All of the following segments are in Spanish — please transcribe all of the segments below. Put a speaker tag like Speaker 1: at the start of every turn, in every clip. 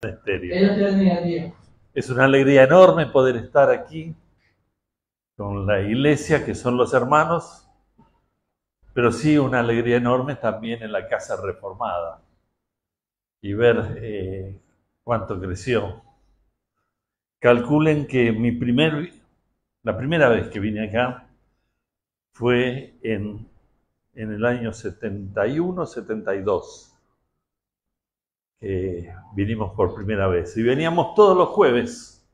Speaker 1: Estéreo. Es una alegría enorme poder estar aquí con la iglesia, que son los hermanos, pero sí una alegría enorme también en la casa reformada y ver cuánto creció. Calculen que la primera vez que vine acá fue en el año 71, 72. Que vinimos por primera vez. Y veníamos todos los jueves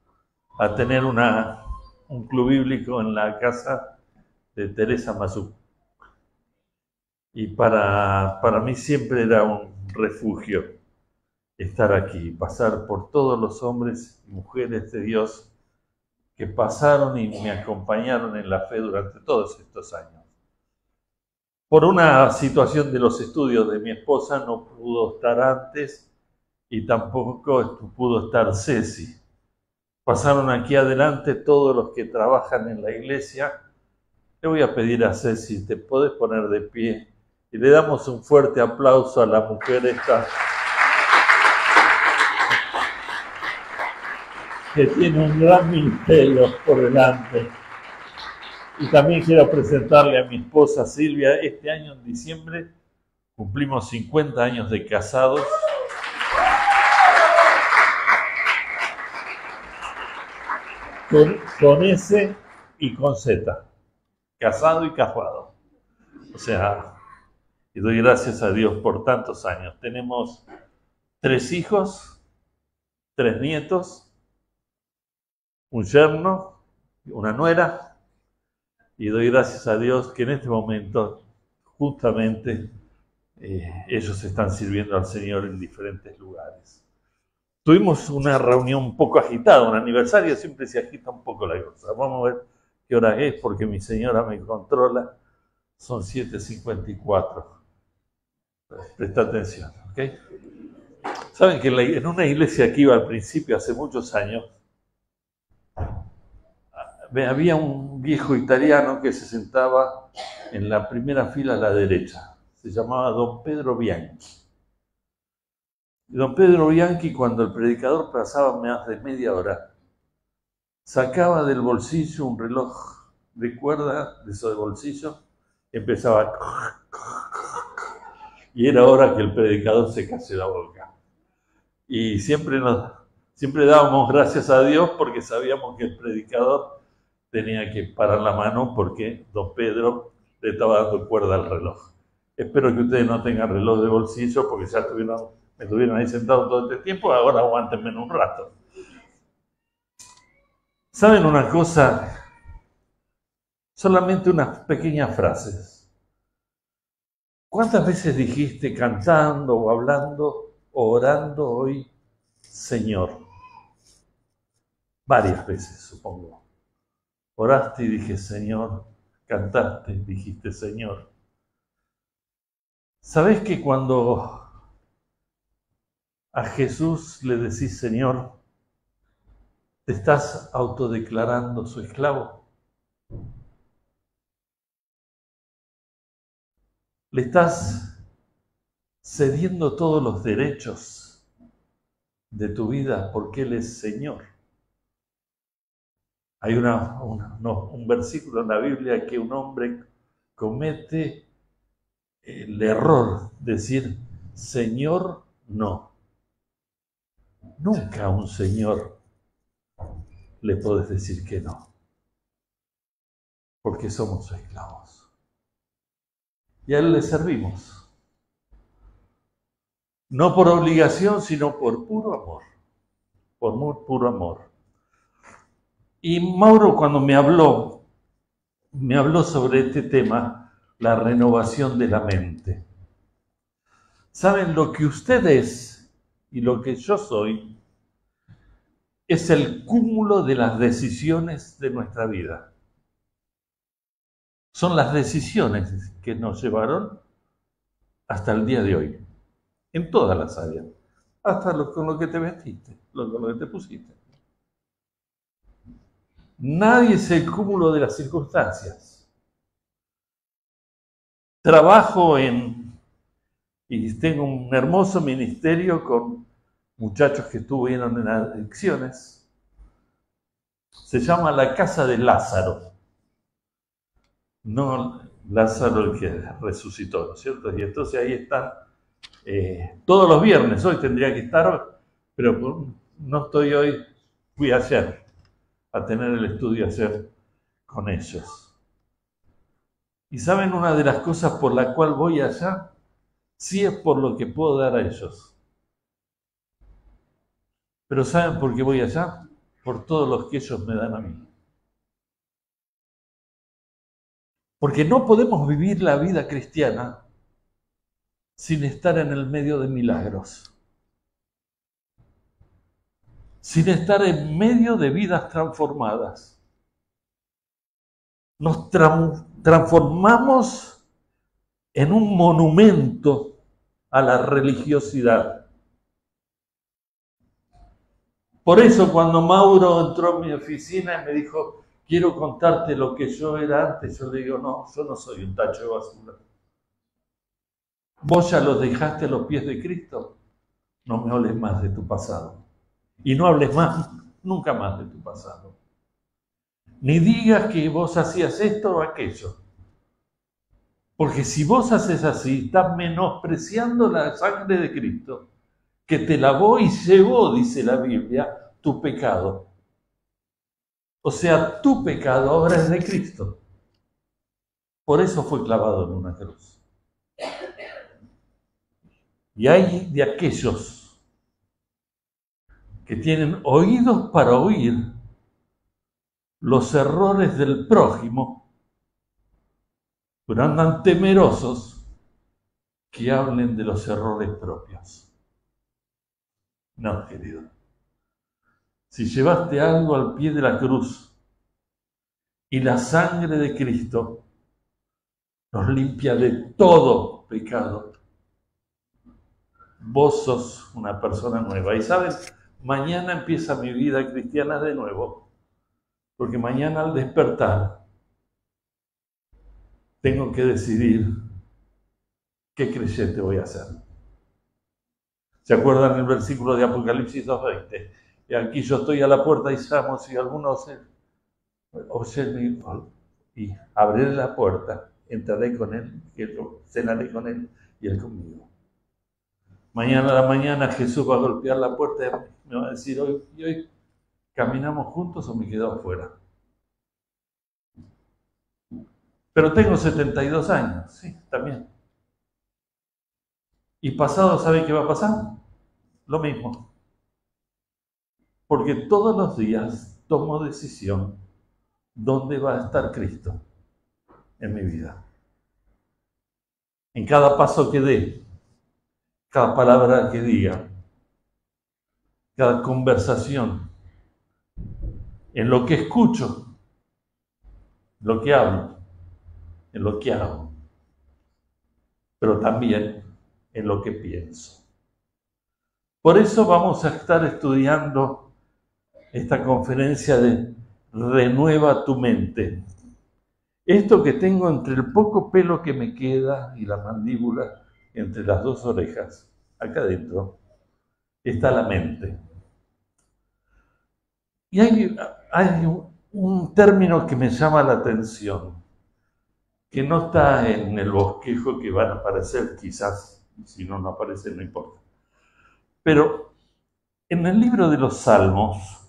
Speaker 1: a tener un club bíblico en la casa de Teresa Mazú. Y para mí siempre era un refugio estar aquí, pasar por todos los hombres y mujeres de Dios que pasaron y me acompañaron en la fe durante todos estos años. Por una situación de los estudios de mi esposa no pudo estar antes y tampoco pudo estar Ceci. Pasaron aquí adelante todos los que trabajan en la iglesia. Le voy a pedir a Ceci, ¿te podés poner de pie? Y le damos un fuerte aplauso a la mujer esta que tiene un gran ministerio por delante. Y también quiero presentarle a mi esposa Silvia. Este año, en diciembre, cumplimos 50 años de casados. Con S y con Z. Casado y casado. O sea, y doy gracias a Dios por tantos años. Tenemos 3 hijos, 3 nietos, un yerno, una nuera, y doy gracias a Dios que en este momento justamente ellos están sirviendo al Señor en diferentes lugares. Tuvimos una reunión un poco agitada, un aniversario siempre se agita un poco la cosa. Vamos a ver qué hora es porque mi señora me controla. Son 7:54. Presta atención, ¿ok? Saben que en una iglesia que iba al principio, hace muchos años, había un viejo italiano que se sentaba en la primera fila a la derecha. Se llamaba Don Pedro Bianchi. Y Don Pedro Bianchi, cuando el predicador pasaba más de media hora, sacaba del bolsillo un reloj de cuerda, de esos de bolsillo, empezaba y era hora que el predicador se case la boca. Y siempre dábamos gracias a Dios porque sabíamos que el predicador tenía que parar la mano porque Don Pedro le estaba dando cuerda al reloj. Espero que ustedes no tengan reloj de bolsillo porque ya me estuvieron ahí sentado todo este tiempo, ahora aguántenme un rato. ¿Saben una cosa? Solamente unas pequeñas frases. ¿Cuántas veces dijiste cantando o hablando o orando hoy, Señor? Varias veces, supongo. Oraste y dije, Señor. Cantaste y dijiste, Señor. ¿Sabés que cuando a Jesús le decís, Señor, te estás autodeclarando su esclavo? Le estás cediendo todos los derechos de tu vida porque Él es Señor. Hay un versículo en la Biblia que un hombre comete el error de decir, Señor, no. Nunca a un Señor le podés decir que no, porque somos esclavos. Y a Él le servimos. No por obligación, sino por puro amor. Por puro amor. Y Mauro, cuando me habló sobre este tema, la renovación de la mente. ¿Saben? Lo que usted es y lo que yo soy es el cúmulo de las decisiones de nuestra vida. Son las decisiones que nos llevaron hasta el día de hoy, en todas las áreas, hasta con lo que te vestiste, con lo que te pusiste. Nadie es el cúmulo de las circunstancias. Trabajo y tengo un hermoso ministerio con muchachos que estuvieron en adicciones. Se llama la casa de Lázaro. No Lázaro el que resucitó, ¿no es cierto? Y entonces ahí están todos los viernes. Hoy tendría que estar, pero no estoy hoy. Fui ayer a tener el estudio ayer con ellos. Y ¿saben una de las cosas por la cual voy allá? Sí, es por lo que puedo dar a ellos. Pero ¿saben por qué voy allá? Por todos los que ellos me dan a mí. Porque no podemos vivir la vida cristiana sin estar en el medio de milagros, sin estar en medio de vidas transformadas. Nos transformamos en un monumento a la religiosidad. Por eso cuando Mauro entró en mi oficina y me dijo, quiero contarte lo que yo era antes, yo le digo, no, yo no soy un tacho de basura. ¿Vos ya los dejaste a los pies de Cristo? No me hables más de tu pasado. Y no hables más, nunca más de tu pasado. Ni digas que vos hacías esto o aquello. Porque si vos haces así, estás menospreciando la sangre de Cristo, que te lavó y llevó, dice la Biblia, tu pecado. O sea, tu pecado ahora es de Cristo. Por eso fue clavado en una cruz. Y hay de aquellos que tienen oídos para oír los errores del prójimo, pero andan temerosos que hablen de los errores propios. No, querido. Si llevaste algo al pie de la cruz y la sangre de Cristo nos limpia de todo pecado, vos sos una persona nueva. Y saben, mañana empieza mi vida cristiana de nuevo, porque mañana al despertar tengo que decidir qué creyente voy a ser. ¿Se acuerdan el versículo de Apocalipsis 2:20? Y aquí yo estoy a la puerta y llamo, si alguno oye y abriré la puerta, entraré con él, cenaré con él y él conmigo. Mañana a la mañana Jesús va a golpear la puerta y me va a decir, hoy ¿caminamos juntos o me quedo afuera? Pero tengo 72 años, sí, también. Y pasado, ¿sabe qué va a pasar? Lo mismo. Porque todos los días tomo decisión dónde va a estar Cristo en mi vida. En cada paso que dé, cada palabra que diga, cada conversación, en lo que escucho, lo que hablo, en lo que hago, pero también en lo que pienso. Por eso vamos a estar estudiando esta conferencia de Renueva tu mente. Esto que tengo entre el poco pelo que me queda y la mandíbula, entre las dos orejas, acá adentro, está la mente. Y hay un término que me llama la atención, que no está en el bosquejo que van a aparecer, quizás, si no aparece, no importa. Pero en el libro de los Salmos,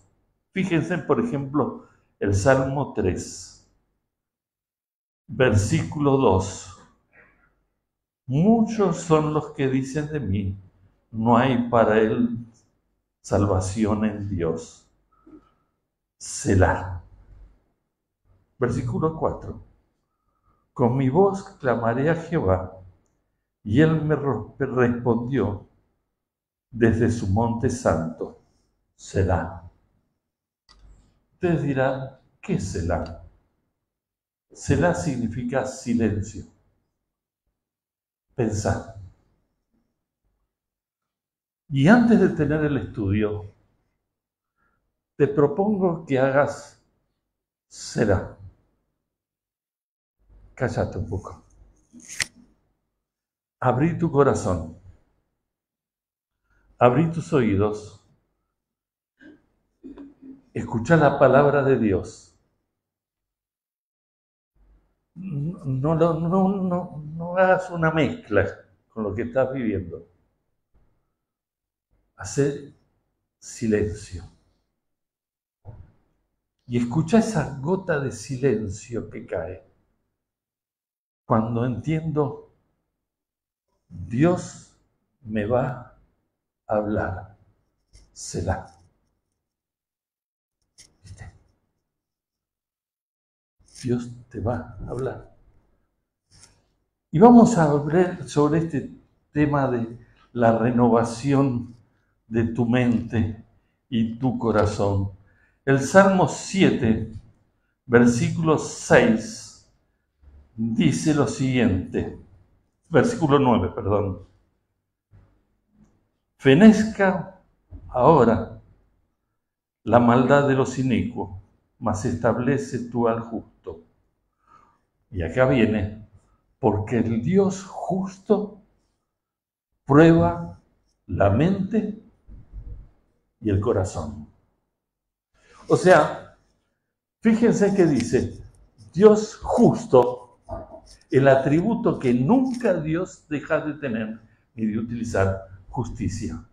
Speaker 1: fíjense, por ejemplo, el Salmo 3, versículo 2. Muchos son los que dicen de mí, no hay para él salvación en Dios. Selah. Versículo 4. Con mi voz clamaré a Jehová, y él me respondió desde su monte santo. Selah. Ustedes dirán, ¿qué es Selah? Selah significa silencio. Pensar. Y antes de tener el estudio, te propongo que hagas Selah. Cállate un poco. Abrí tu corazón. abrí tus oídos, escucha la palabra de Dios. No hagas una mezcla con lo que estás viviendo. Hacé silencio. Y escucha esa gota de silencio que cae. Cuando entiendo, Dios me va a hablar. Será. ¿Viste? Dios te va a hablar. Y vamos a hablar sobre este tema de la renovación de tu mente y tu corazón. El Salmo 7, versículo 6, dice lo siguiente, versículo 9, perdón. Fenezca ahora la maldad de los inicuos, mas establece tú al justo. Y acá viene, porque el Dios justo prueba la mente y el corazón. O sea, fíjense que dice, Dios justo, el atributo que nunca Dios deja de tener ni de utilizar, justicia.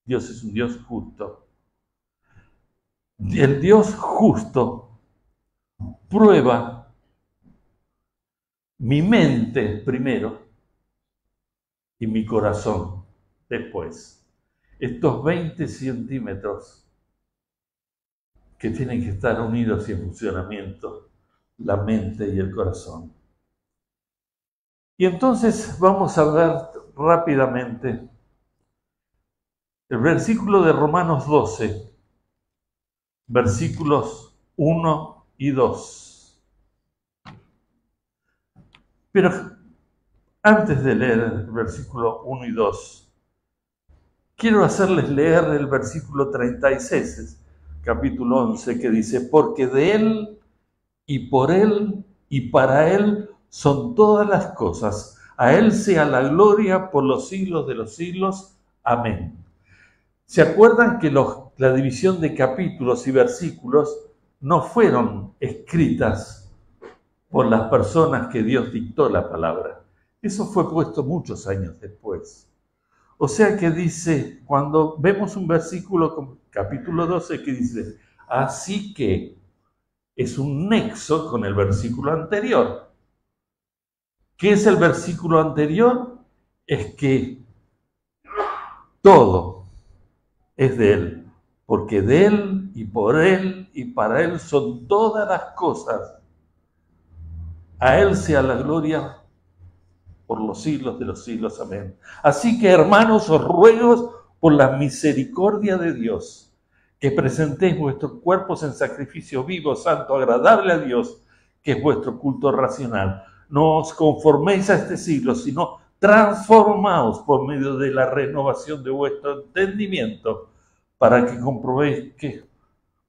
Speaker 1: Dios es un Dios justo. El Dios justo prueba mi mente primero y mi corazón después. Estos 20 centímetros que tienen que estar unidos y en funcionamiento, la mente y el corazón. Y entonces vamos a ver rápidamente el versículo de Romanos 12, versículos 1 y 2. Pero antes de leer el versículo 1 y 2, quiero hacerles leer el versículo 36, capítulo 11, que dice, porque de Él y por Él y para Él son todas las cosas. A Él sea la gloria por los siglos de los siglos. Amén. ¿Se acuerdan que la división de capítulos y versículos no fueron escritas por las personas que Dios dictó la palabra? Eso fue puesto muchos años después. O sea que dice, cuando vemos un versículo, capítulo 12, que dice, así que es un nexo con el versículo anterior. ¿Qué es el versículo anterior? Es que todo es de Él, porque de Él y por Él y para Él son todas las cosas. A Él sea la gloria por los siglos de los siglos. Amén. Así que, hermanos, os ruego por la misericordia de Dios, que presentéis vuestros cuerpos en sacrificio vivo, santo, agradable a Dios, que es vuestro culto racional. No os conforméis a este siglo, sino transformaos por medio de la renovación de vuestro entendimiento, para que comprobéis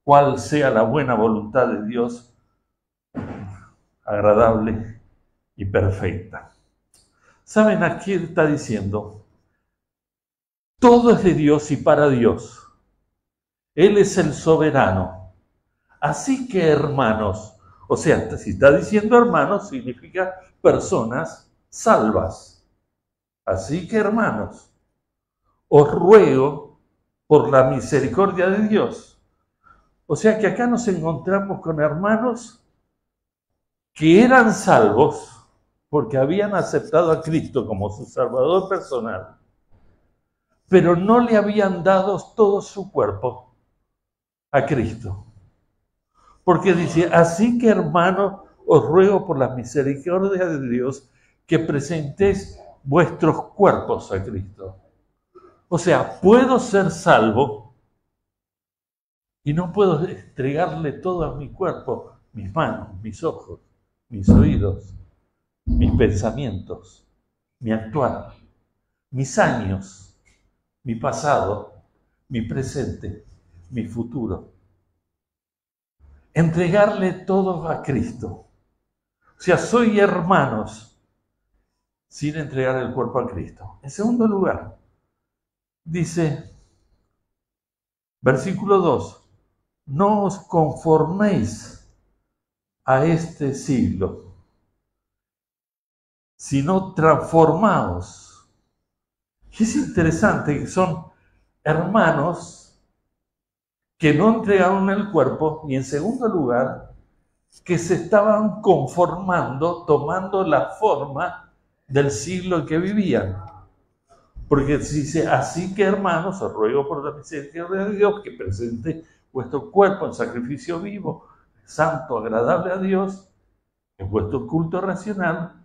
Speaker 1: cuál sea la buena voluntad de Dios, agradable y perfecta. ¿Saben a quién está diciendo? Todo es de Dios y para Dios. Él es el soberano. Así que, hermanos, o sea, si está diciendo hermanos, significa personas salvas. Así que, hermanos, os ruego por la misericordia de Dios. O sea que acá nos encontramos con hermanos que eran salvos porque habían aceptado a Cristo como su Salvador personal, pero no le habían dado todo su cuerpo a Cristo. Porque dice, así que hermanos, os ruego por la misericordia de Dios que presentéis vuestros cuerpos a Cristo. O sea, puedo ser salvo y no puedo entregarle todo a mi cuerpo, mis manos, mis ojos, mis oídos, mis pensamientos, mi actuar, mis años, mi pasado, mi presente, mi futuro. Entregarle todo a Cristo. O sea, soy hermanos sin entregar el cuerpo a Cristo. En segundo lugar, Dice, versículo 2, no os conforméis a este siglo, sino transformaos. Y es interesante que son hermanos que no entregaron el cuerpo, y en segundo lugar, que se estaban conformando, tomando la forma del siglo en que vivían. Porque dice, así que hermanos, os ruego por la misericordia de Dios que presente vuestro cuerpo en sacrificio vivo, santo, agradable a Dios, en vuestro culto racional.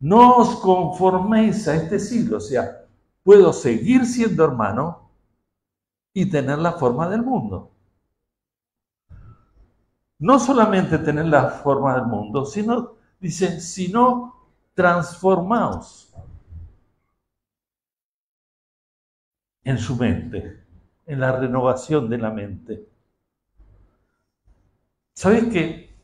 Speaker 1: No os conforméis a este siglo, o sea, puedo seguir siendo hermano y tener la forma del mundo. No solamente tener la forma del mundo, sino, dice, sino transformaos en su mente, en la renovación de la mente. ¿Sabéis qué?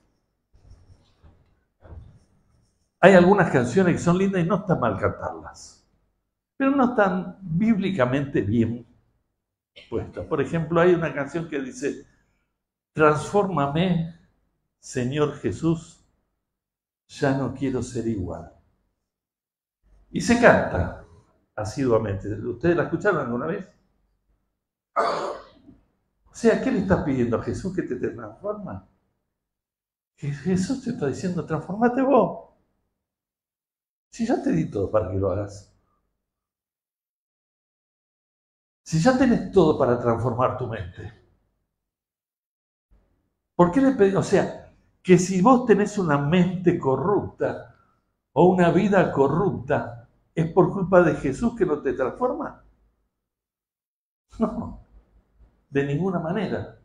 Speaker 1: Hay algunas canciones que son lindas y no está mal cantarlas, pero no están bíblicamente bien puestas. Por ejemplo, hay una canción que dice, transfórmame, Señor Jesús, ya no quiero ser igual. Y se canta asiduamente. ¿Ustedes la escucharon alguna vez? O sea, ¿qué le estás pidiendo a Jesús que te transforma? Que Jesús te está diciendo, transformate vos. Si ya te di todo para que lo hagas. Si ya tenés todo para transformar tu mente. ¿Por qué le pedís? O sea, que si vos tenés una mente corrupta o una vida corrupta, ¿es por culpa de Jesús que no te transforma? No, de ninguna manera.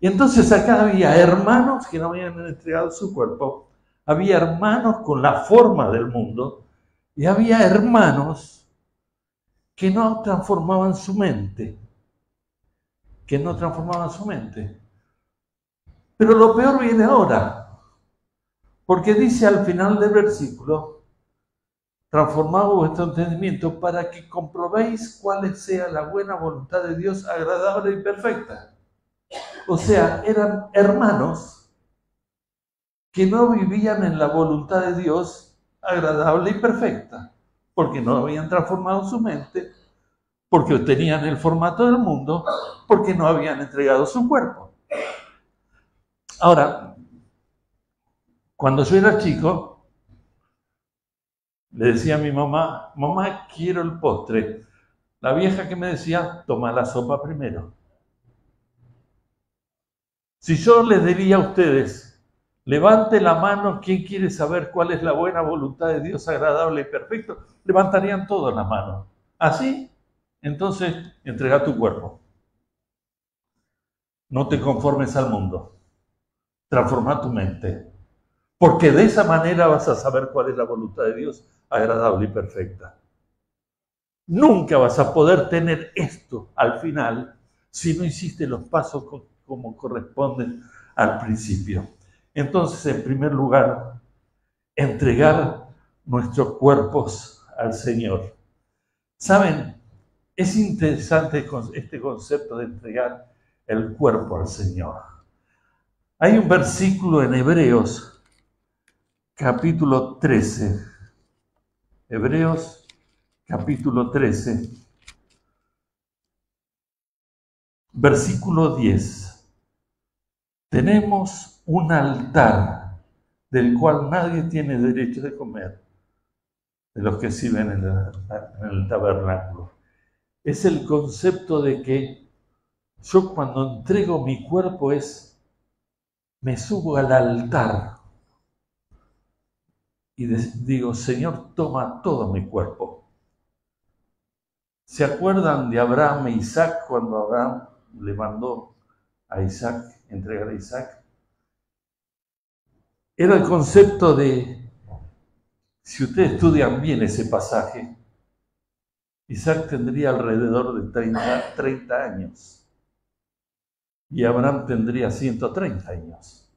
Speaker 1: Y entonces acá había hermanos que no habían entregado su cuerpo, había hermanos con la forma del mundo y había hermanos que no transformaban su mente, Pero lo peor viene ahora, porque dice al final del versículo, transformado vuestro entendimiento para que comprobéis cuál sea la buena voluntad de Dios, agradable y perfecta. O sea, eran hermanos que no vivían en la voluntad de Dios agradable y perfecta, porque no habían transformado su mente, porque tenían el formato del mundo, porque no habían entregado su cuerpo. Ahora, cuando yo era chico, le decía a mi mamá, mamá, quiero el postre. La vieja que me decía, toma la sopa primero. Si yo les diría a ustedes, levante la mano, ¿quién quiere saber cuál es la buena voluntad de Dios agradable y perfecto? Levantarían todos la mano. ¿Así? Entonces, entrega tu cuerpo. No te conformes al mundo. Transforma tu mente. Porque de esa manera vas a saber cuál es la voluntad de Dios agradable y perfecta. Nunca vas a poder tener esto al final si no hiciste los pasos como corresponden al principio. Entonces, en primer lugar, entregar nuestros cuerpos al Señor. ¿Saben? Es interesante este concepto de entregar el cuerpo al Señor. Hay un versículo en Hebreos, capítulo 13. Hebreos, capítulo 13, versículo 10. Tenemos un altar del cual nadie tiene derecho de comer, de los que sirven en el tabernáculo. Es el concepto de que yo cuando entrego mi cuerpo me subo al altar y digo, Señor, toma todo mi cuerpo. ¿Se acuerdan de Abraham e Isaac cuando Abraham le mandó a Isaac, entregar a Isaac? Era el concepto de, si ustedes estudian bien ese pasaje, Isaac tendría alrededor de 30 años y Abraham tendría 130 años.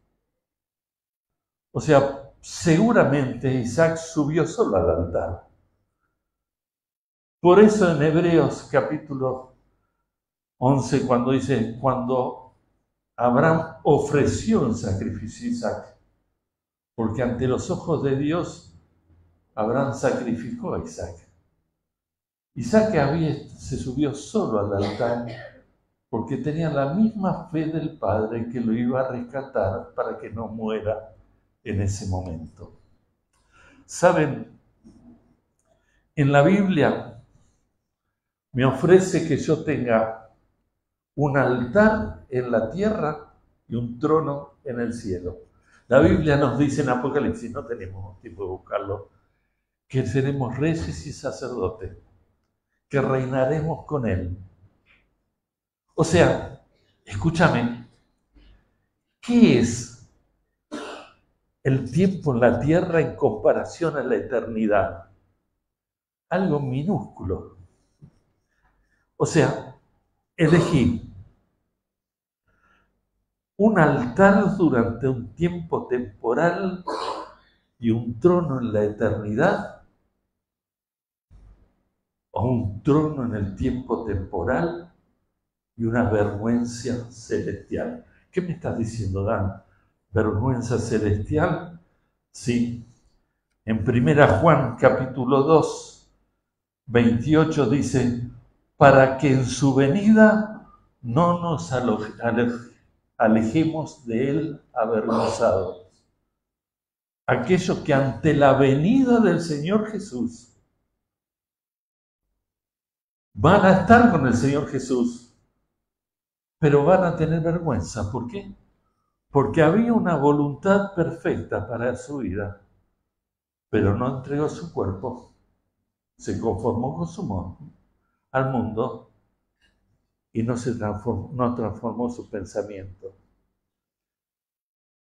Speaker 1: O sea, seguramente Isaac subió solo al altar. Por eso en Hebreos capítulo 11, cuando dice, cuando Abraham ofreció un sacrificio a Isaac, porque ante los ojos de Dios, Abraham sacrificó a Isaac. Isaac se subió solo al altar porque tenía la misma fe del Padre que lo iba a rescatar para que no muera en ese momento. ¿Saben? En la Biblia me ofrece que yo tenga un altar en la tierra y un trono en el cielo. La Biblia nos dice en Apocalipsis, no tenemos tiempo de buscarlo, que seremos reyes y sacerdotes, que reinaremos con Él. O sea, escúchame, ¿qué es el tiempo en la tierra en comparación a la eternidad? Algo minúsculo. O sea, elegí un altar durante un tiempo temporal y un trono en la eternidad, o un trono en el tiempo temporal y una vergüenza celestial. ¿Qué me estás diciendo, Dan? ¿Vergüenza celestial? Sí. En 1 Juan capítulo 2, 28 dice, para que en su venida no nos alejemos de él avergonzados. Aquellos que ante la venida del Señor Jesús van a estar con el Señor Jesús, pero van a tener vergüenza. ¿Por qué? Porque había una voluntad perfecta para su vida, pero no entregó su cuerpo, se conformó con su al mundo y no transformó su pensamiento.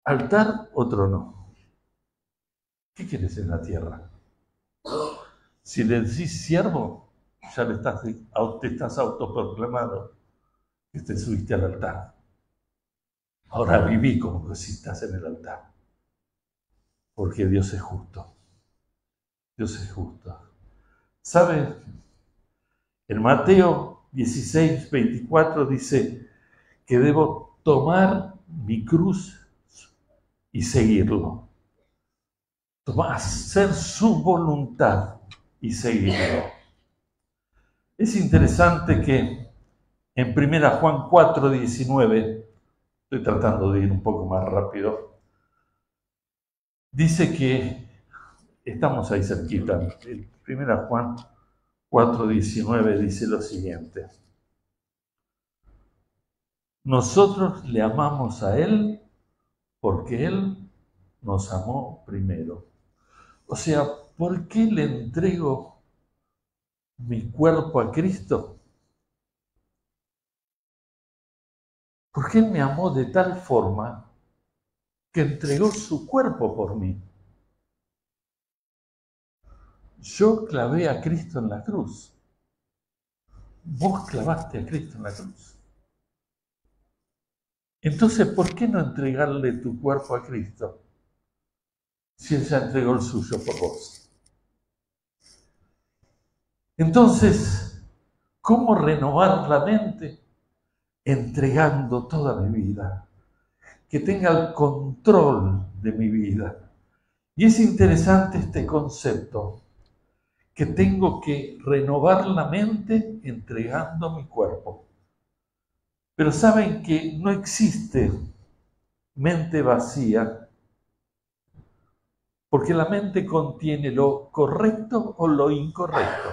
Speaker 1: ¿Altar o trono? ¿Qué quieres en la tierra? Si le decís siervo, ya te estás autoproclamado que te subiste al altar. Ahora viví como que si estás en el altar. Porque Dios es justo. Dios es justo. ¿Sabe? En Mateo 16, 24 dice que debo tomar mi cruz y seguirlo. Hacer su voluntad y seguirlo. Es interesante que en 1 Juan 4, 19, estoy tratando de ir un poco más rápido, dice que estamos ahí cerquita. 1 Juan 4, 19 dice lo siguiente. Nosotros le amamos a Él porque Él nos amó primero. O sea, ¿por qué le entrego mi cuerpo a Cristo? Porque Él me amó de tal forma que entregó su cuerpo por mí. Yo clavé a Cristo en la cruz. Vos clavaste a Cristo en la cruz. Entonces, ¿por qué no entregarle tu cuerpo a Cristo si Él ya entregó el suyo por vos? Entonces, ¿cómo renovar la mente? Entregando toda mi vida, que tenga el control de mi vida. Y es interesante este concepto, que tengo que renovar la mente entregando mi cuerpo. Pero saben que no existe mente vacía, porque la mente contiene lo correcto o lo incorrecto.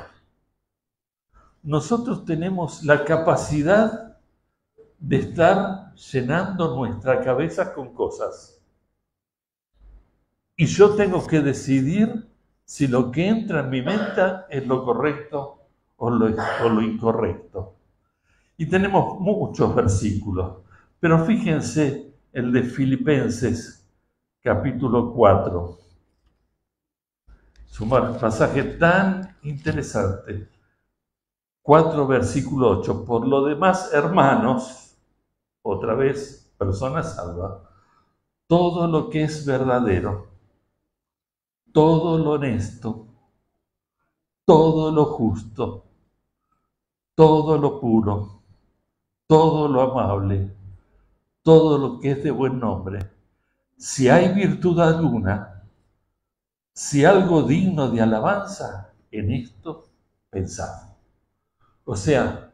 Speaker 1: Nosotros tenemos la capacidad de estar llenando nuestra cabeza con cosas. Y yo tengo que decidir si lo que entra en mi mente es lo correcto o lo incorrecto. Y tenemos muchos versículos, pero fíjense el de Filipenses, capítulo 4. Es un pasaje tan interesante. 4, versículo 8. Por lo demás, hermanos, otra vez, personas salvas, todo lo que es verdadero, todo lo honesto, todo lo justo, todo lo puro, todo lo amable, todo lo que es de buen nombre, si hay virtud alguna, si algo digno de alabanza, en esto pensad. O sea,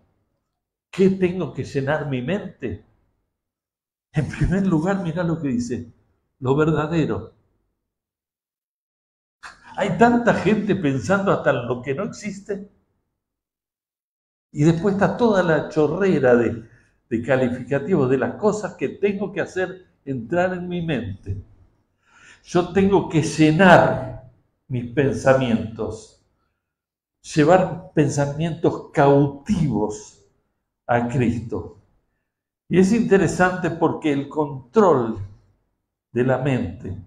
Speaker 1: ¿qué tengo que llenar mi mente? En primer lugar, mirá lo que dice, lo verdadero. Hay tanta gente pensando hasta en lo que no existe. Y después está toda la chorrera de calificativos de las cosas que tengo que hacer entrar en mi mente. Yo tengo que llenar mis pensamientos, llevar pensamientos cautivos a Cristo. Y es interesante porque el control de la mente,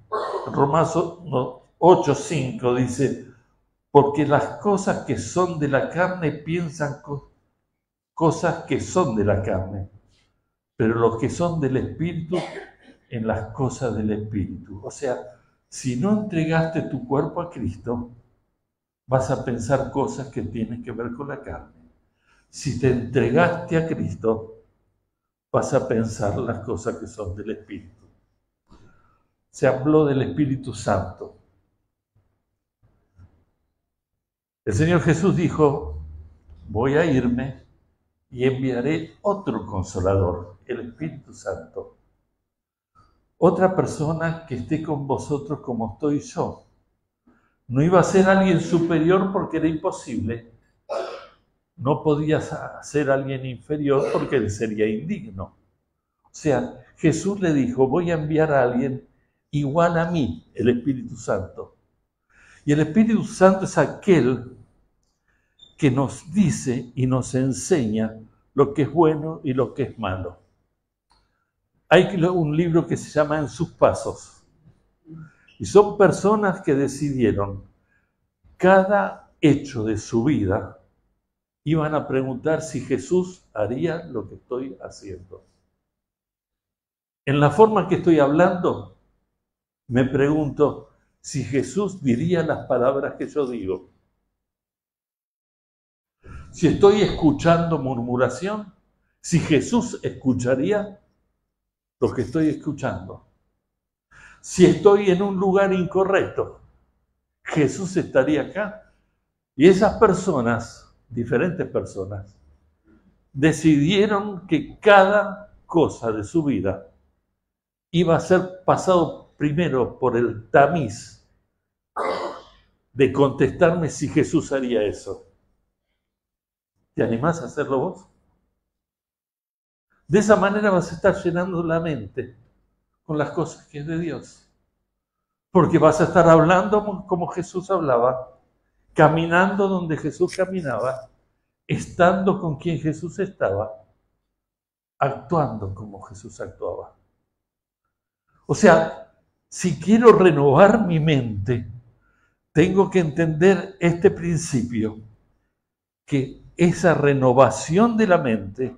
Speaker 1: Romanos 8:5 dice, porque las cosas que son de la carne piensan cosas que son de la carne, pero los que son del Espíritu en las cosas del Espíritu. O sea, si no entregaste tu cuerpo a Cristo, vas a pensar cosas que tienen que ver con la carne. Si te entregaste a Cristo, vas a pensar las cosas que son del Espíritu. Se habló del Espíritu Santo. El Señor Jesús dijo, voy a irme y enviaré otro consolador, el Espíritu Santo. Otra persona que esté con vosotros como estoy yo. No iba a ser alguien superior porque era imposible. No podía ser alguien inferior porque él sería indigno. O sea, Jesús le dijo, voy a enviar a alguien igual a mí, el Espíritu Santo. Y el Espíritu Santo es aquel que nos dice y nos enseña lo que es bueno y lo que es malo. Hay un libro que se llama En sus pasos. Y son personas que decidieron cada hecho de su vida iban a preguntar si Jesús haría lo que estoy haciendo. En la forma que estoy hablando, me pregunto si Jesús diría las palabras que yo digo. Si estoy escuchando murmuración, si Jesús escucharía lo que estoy escuchando. Si estoy en un lugar incorrecto, Jesús estaría acá. Y esas personas, diferentes personas, decidieron que cada cosa de su vida iba a ser pasado primero por el tamiz de contestarme si Jesús haría eso. ¿Te animás a hacerlo vos? De esa manera vas a estar llenando la mente con las cosas que es de Dios. Porque vas a estar hablando como Jesús hablaba, caminando donde Jesús caminaba, estando con quien Jesús estaba, actuando como Jesús actuaba. O sea, si quiero renovar mi mente, tengo que entender este principio, que esa renovación de la mente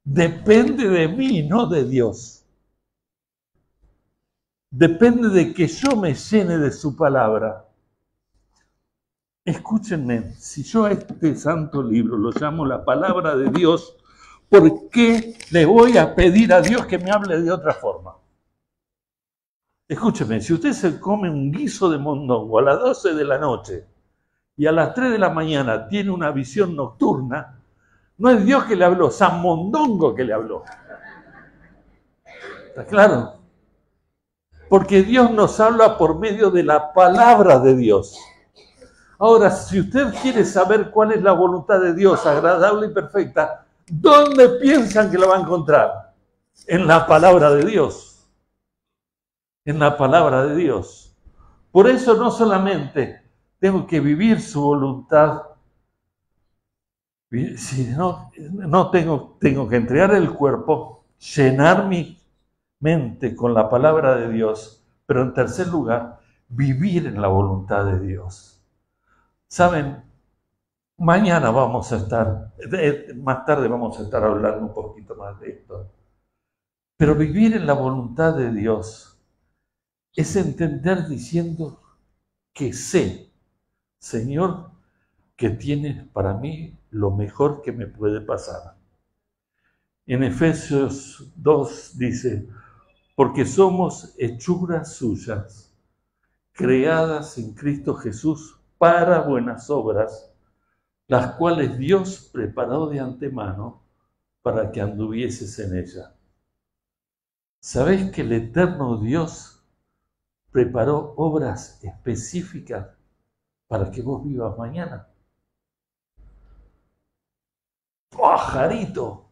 Speaker 1: depende de mí, no de Dios. Depende de que yo me llene de su palabra. Escúchenme, si yo a este santo libro lo llamo la palabra de Dios, ¿por qué le voy a pedir a Dios que me hable de otra forma? Escúcheme, si usted se come un guiso de mondongo a las 12 de la noche y a las 3 de la mañana tiene una visión nocturna, no es Dios que le habló, San Mondongo que le habló. ¿Está claro? Porque Dios nos habla por medio de la palabra de Dios. Ahora, si usted quiere saber cuál es la voluntad de Dios, agradable y perfecta, ¿dónde piensan que la va a encontrar? En la palabra de Dios. En la palabra de Dios. Por eso no solamente tengo que vivir su voluntad, sino tengo que entregar el cuerpo, llenar mi mente con la palabra de Dios, pero en tercer lugar, vivir en la voluntad de Dios. ¿Saben? Mañana vamos a estar, más tarde vamos a estar hablando un poquito más de esto. Pero vivir en la voluntad de Dios es entender diciendo que sé, Señor, que tiene para mí lo mejor que me puede pasar. En Efesios 2 dice, porque somos hechuras suyas, creadas en Cristo Jesús para buenas obras, las cuales Dios preparó de antemano para que anduvieses en ellas. ¿Sabés que el eterno Dios preparó obras específicas para que vos vivas mañana? ¡Pajarito!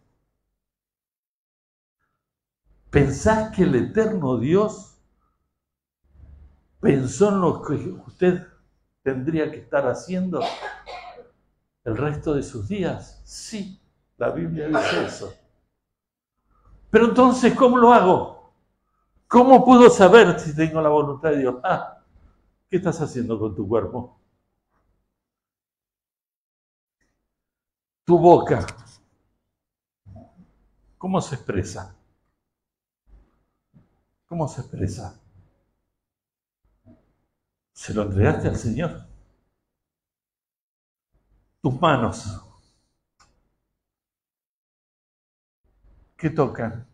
Speaker 1: ¿Pensás que el eterno Dios pensó en lo que usted tendría que estar haciendo el resto de sus días? Sí, la Biblia dice eso. Pero entonces, ¿cómo lo hago? ¿Cómo puedo saber si tengo la voluntad de Dios? ¿Qué estás haciendo con tu cuerpo? Tu boca, ¿cómo se expresa? ¿Cómo se expresa? ¿Se lo entregaste al Señor? Tus manos, ¿qué tocan?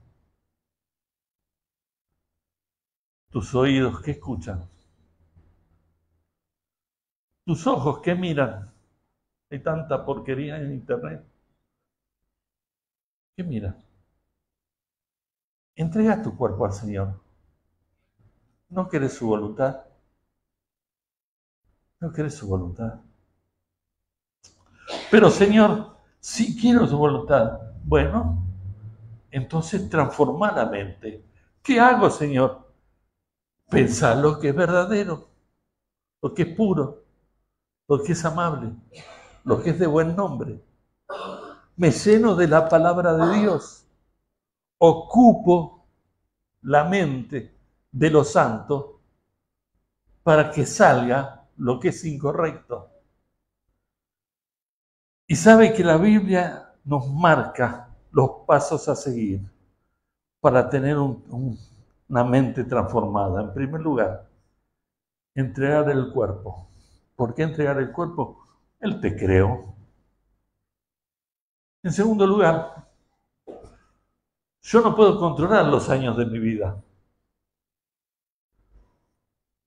Speaker 1: Tus oídos, ¿qué escuchan? Tus ojos, ¿qué miran? Hay tanta porquería en internet. ¿Qué miran? Entrega tu cuerpo al Señor. ¿No querés su voluntad? ¿No querés su voluntad? Pero Señor, sí quiero su voluntad. Bueno, entonces transforma la mente. ¿Qué hago, Señor? Pensar lo que es verdadero, lo que es puro, lo que es amable, lo que es de buen nombre. Me lleno de la palabra de Dios. Ocupo la mente de los santos para que salga lo que es incorrecto. Y sabe que la Biblia nos marca los pasos a seguir para tener una mente transformada. En primer lugar, entregar el cuerpo. ¿Por qué entregar el cuerpo? Él te creó. En segundo lugar, yo no puedo controlar los años de mi vida.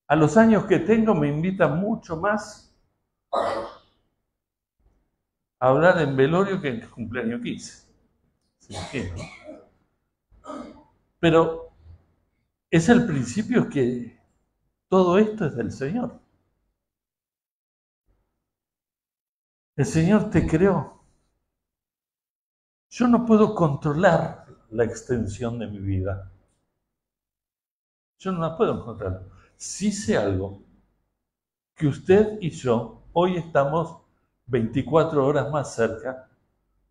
Speaker 1: A los años que tengo me invitan mucho más a hablar en velorio que en cumpleaños 15. ¿Sí? Pero es el principio que todo esto es del Señor. El Señor te creó. Yo no puedo controlar la extensión de mi vida. Yo no la puedo controlar. Sí sé algo, que usted y yo hoy estamos 24 horas más cerca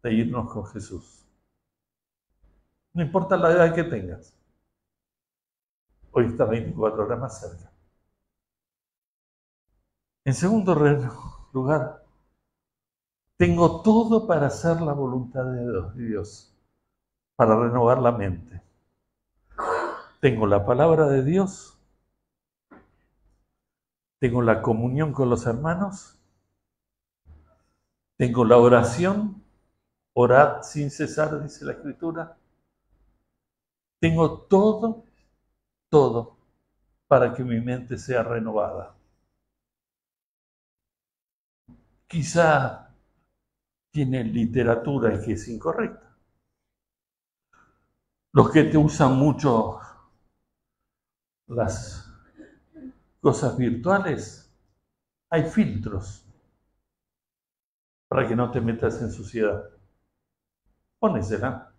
Speaker 1: de irnos con Jesús. No importa la edad que tengas. Hoy está 24 horas más cerca. En segundo lugar, tengo todo para hacer la voluntad de Dios, para renovar la mente. Tengo la palabra de Dios, tengo la comunión con los hermanos, tengo la oración, orad sin cesar, dice la Escritura. Tengo todo para que mi mente sea renovada. Quizá tiene literatura y que es incorrecta. Los que te usan mucho las cosas virtuales, hay filtros para que no te metas en suciedad. Pónesela.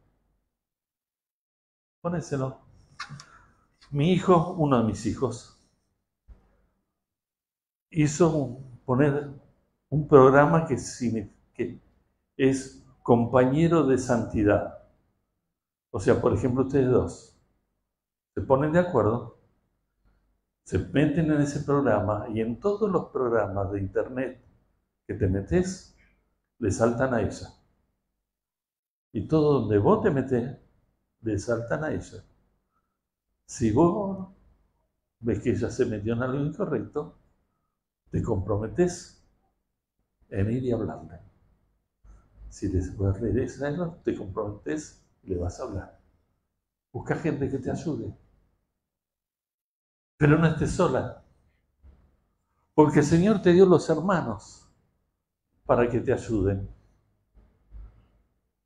Speaker 1: Póneselo. Mi hijo, uno de mis hijos, hizo poner un programa que es compañero de santidad. O sea, por ejemplo, ustedes dos se ponen de acuerdo, se meten en ese programa y en todos los programas de internet que te metes, le saltan a ella. Y todo donde vos te metes, le saltan a ella. Si vos ves que ella se metió en algo incorrecto, te comprometes en ir y hablarle. Si les regresa a él, te comprometes y le vas a hablar. Busca gente que te ayude. Pero no estés sola. Porque el Señor te dio los hermanos para que te ayuden.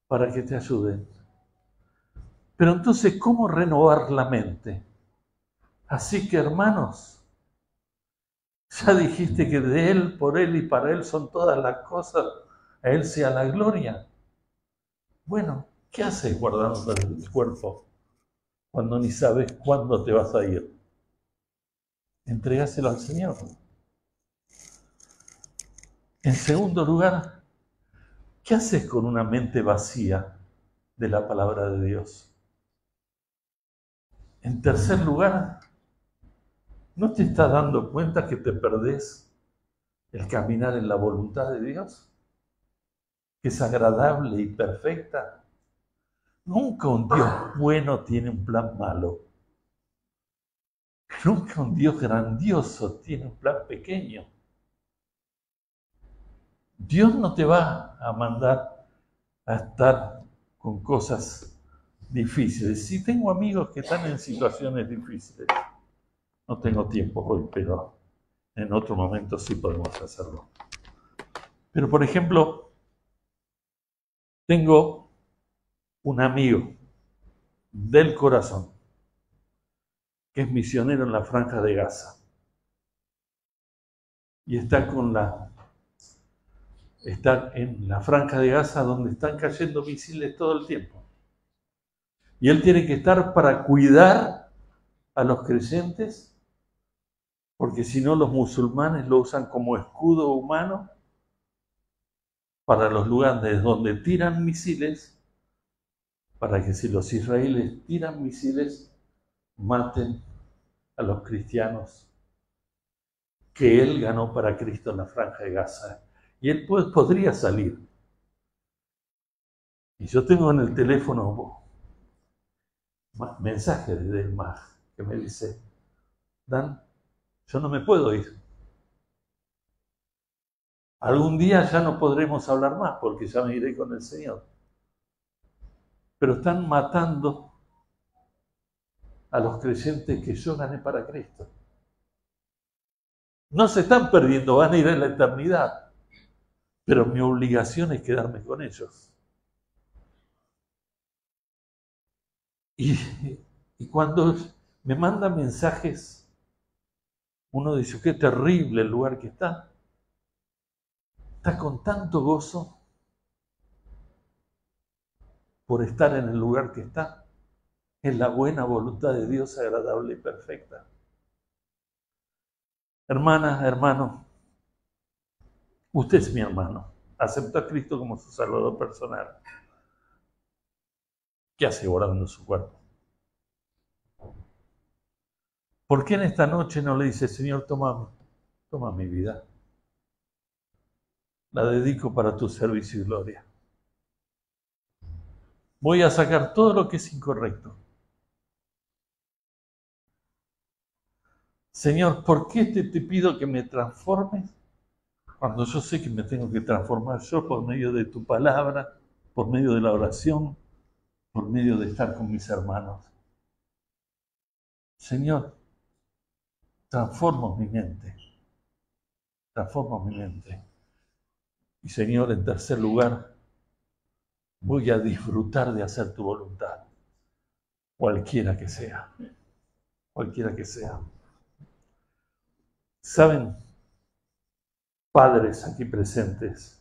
Speaker 1: Para que te ayuden. Pero entonces, ¿cómo renovar la mente? Así que, hermanos, ya dijiste que de Él, por Él y para Él son todas las cosas. A Él sea la gloria. Bueno, ¿qué haces guardando el cuerpo cuando ni sabes cuándo te vas a ir? Entregáselo al Señor. En segundo lugar, ¿qué haces con una mente vacía de la palabra de Dios? En tercer lugar, ¿no te estás dando cuenta que te perdés el caminar en la voluntad de Dios? Que es agradable y perfecta. Nunca un Dios bueno tiene un plan malo. Nunca un Dios grandioso tiene un plan pequeño. Dios no te va a mandar a estar con cosas difíciles. Sí, tengo amigos que están en situaciones difíciles. No tengo tiempo hoy, pero en otro momento sí podemos hacerlo. Pero, por ejemplo, tengo un amigo del corazón que es misionero en la Franja de Gaza. Y está en la Franja de Gaza donde están cayendo misiles todo el tiempo. Y él tiene que estar para cuidar a los creyentes, porque si no los musulmanes lo usan como escudo humano para los lugares donde tiran misiles, para que si los israelíes tiran misiles, maten a los cristianos que él ganó para Cristo en la Franja de Gaza. Y él podría salir. Y yo tengo en el teléfono mensajes de él más que me dice: Dan, yo no me puedo ir. Algún día ya no podremos hablar más porque ya me iré con el Señor. Pero están matando a los creyentes que yo gané para Cristo. No se están perdiendo, van a ir a la eternidad. Pero mi obligación es quedarme con ellos. Y cuando me mandan mensajes, uno dice: qué terrible el lugar que está. Está con tanto gozo por estar en el lugar que está. Es la buena voluntad de Dios, agradable y perfecta. Hermana, hermano, usted es mi hermano. Aceptó a Cristo como su Salvador personal. ¿Qué hace guardando su cuerpo? ¿Por qué en esta noche no le dice: Señor, toma mi vida? La dedico para tu servicio y gloria. Voy a sacar todo lo que es incorrecto. Señor, ¿por qué te pido que me transformes cuando yo sé que me tengo que transformar yo por medio de tu palabra, por medio de la oración, por medio de estar con mis hermanos? Señor, transforma mi mente. Transforma mi mente. Y Señor, en tercer lugar, voy a disfrutar de hacer tu voluntad, cualquiera que sea. Cualquiera que sea. ¿Saben, padres aquí presentes?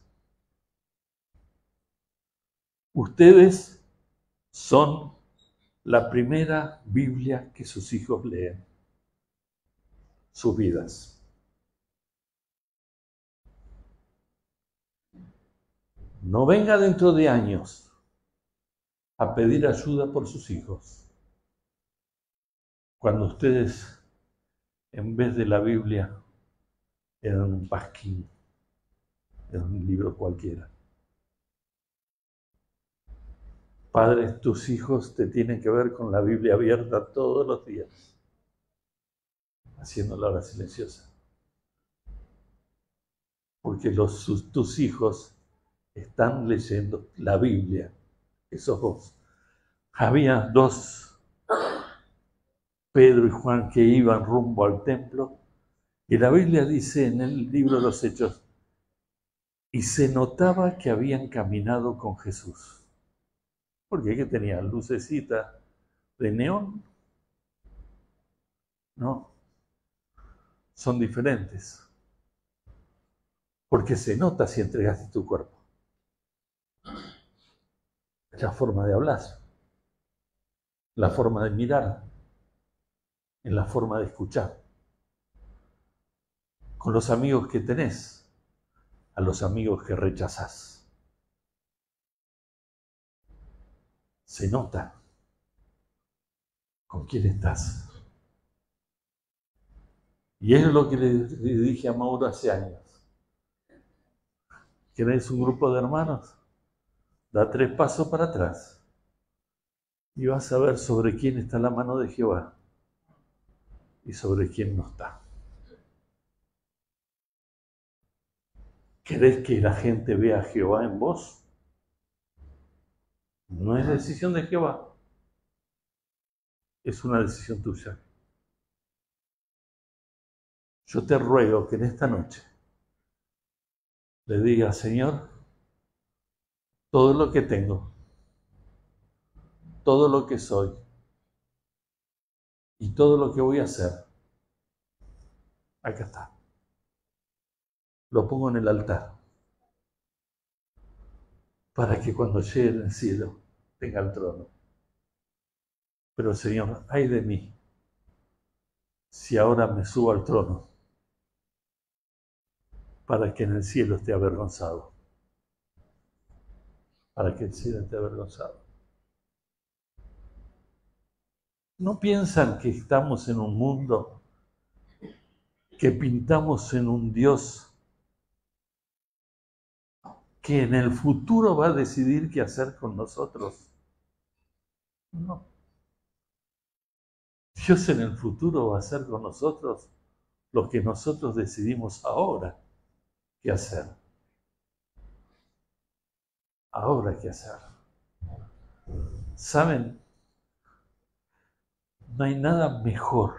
Speaker 1: Ustedes son la primera Biblia que sus hijos leen. Sus vidas. No venga dentro de años a pedir ayuda por sus hijos, cuando ustedes, en vez de la Biblia, eran un pasquín, eran un libro cualquiera. Padres, tus hijos te tienen que ver con la Biblia abierta todos los días, haciendo la hora silenciosa. porque tus hijos están leyendo la Biblia, que sos vos. Había dos, Pedro y Juan, que iban rumbo al templo, y la Biblia dice en el libro de los Hechos, y se notaba que habían caminado con Jesús. Porque ¿qué tenían? ¿Lucecita de neón? No, son diferentes. Porque se nota si entregaste tu cuerpo. La forma de hablar, la forma de mirar, en la forma de escuchar. Con los amigos que tenés, a los amigos que rechazás. Se nota con quién estás. Y es lo que le dije a Mauro hace años. ¿Querés un grupo de hermanos? Da 3 pasos para atrás y vas a ver sobre quién está la mano de Jehová y sobre quién no está. ¿Querés que la gente vea a Jehová en vos? No es decisión de Jehová, es una decisión tuya. Yo te ruego que en esta noche le digas, Señor, todo lo que tengo, todo lo que soy y todo lo que voy a hacer, acá está. Lo pongo en el altar para que cuando llegue en el cielo tenga el trono. Pero Señor, ay de mí, si ahora me subo al trono para que en el cielo esté avergonzado. Para que el cielo esté avergonzado. ¿No piensan que estamos en un mundo que pintamos en un Dios que en el futuro va a decidir qué hacer con nosotros? No. Dios en el futuro va a hacer con nosotros lo que nosotros decidimos ahora qué hacer. Ahora qué hacer. ¿Saben? No hay nada mejor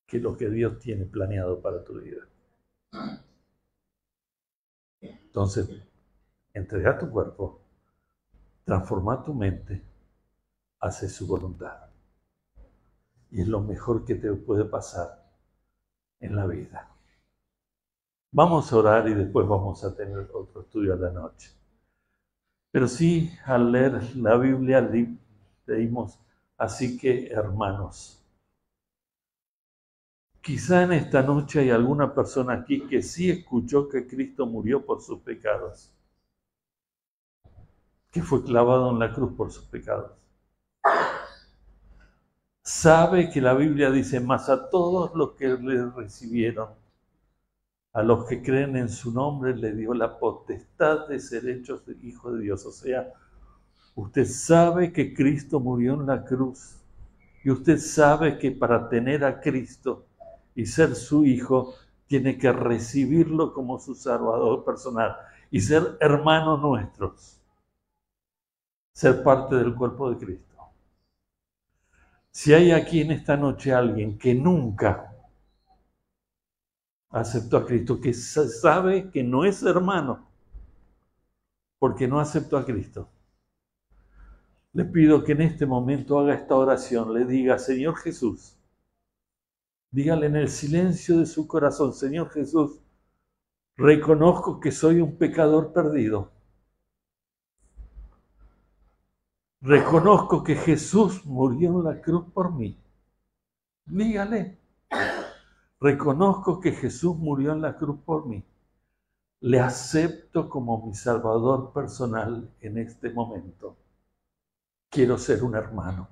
Speaker 1: que lo que Dios tiene planeado para tu vida. Entonces, entrega tu cuerpo, transforma tu mente, hace su voluntad. Y es lo mejor que te puede pasar en la vida. Vamos a orar y después vamos a tener otro estudio a la noche. Pero sí, al leer la Biblia leímos, así que hermanos, quizá en esta noche hay alguna persona aquí que sí escuchó que Cristo murió por sus pecados, que fue clavado en la cruz por sus pecados. Sabe que la Biblia dice, más a todos los que le recibieron, a los que creen en su nombre, le dio la potestad de ser hechos hijos de Dios. O sea, usted sabe que Cristo murió en la cruz y usted sabe que para tener a Cristo y ser su hijo, tiene que recibirlo como su salvador personal y ser hermanos nuestros, ser parte del cuerpo de Cristo. Si hay aquí en esta noche alguien que nunca aceptó a Cristo, que sabe que no es hermano, porque no aceptó a Cristo, le pido que en este momento haga esta oración, le diga, Señor Jesús, dígale en el silencio de su corazón, Señor Jesús, reconozco que soy un pecador perdido. Reconozco que Jesús murió en la cruz por mí. Dígale, reconozco que Jesús murió en la cruz por mí. Le acepto como mi Salvador personal en este momento. Quiero ser un hermano.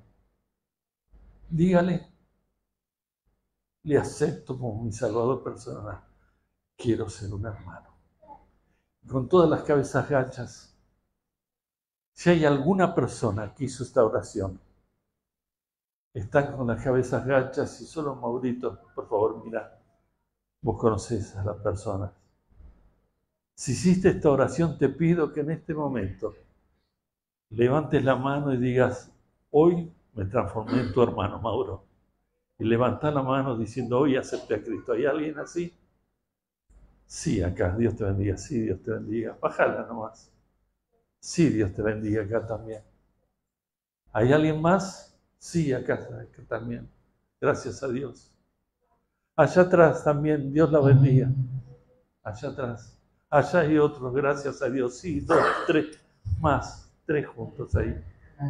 Speaker 1: Dígale, le acepto como mi Salvador personal. Quiero ser un hermano. Con todas las cabezas gachas, si hay alguna persona que hizo esta oración, está con las cabezas gachas y solo Maurito, por favor, mira. Vos conocés a las personas. Si hiciste esta oración, te pido que en este momento levantes la mano y digas, hoy me transformé en tu hermano, Mauro. Y levantá la mano diciendo, hoy acepté a Cristo. ¿Hay alguien así? Sí, acá, Dios te bendiga. Sí, Dios te bendiga. Bájala nomás. Sí, Dios te bendiga acá también. ¿Hay alguien más? Sí, acá también. Gracias a Dios. Allá atrás también, Dios la bendiga. Allá atrás. Allá hay otros, gracias a Dios. Sí, 2, 3, más. 3 juntos ahí.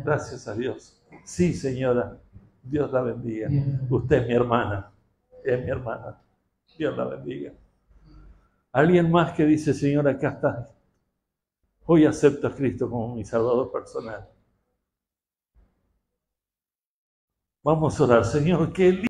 Speaker 1: Gracias a Dios. Sí, señora. Dios la bendiga. Usted es mi hermana. Es mi hermana. Dios la bendiga. Alguien más que dice, Señor, acá está. Hoy acepto a Cristo como mi Salvador personal. Vamos a orar. Señor, qué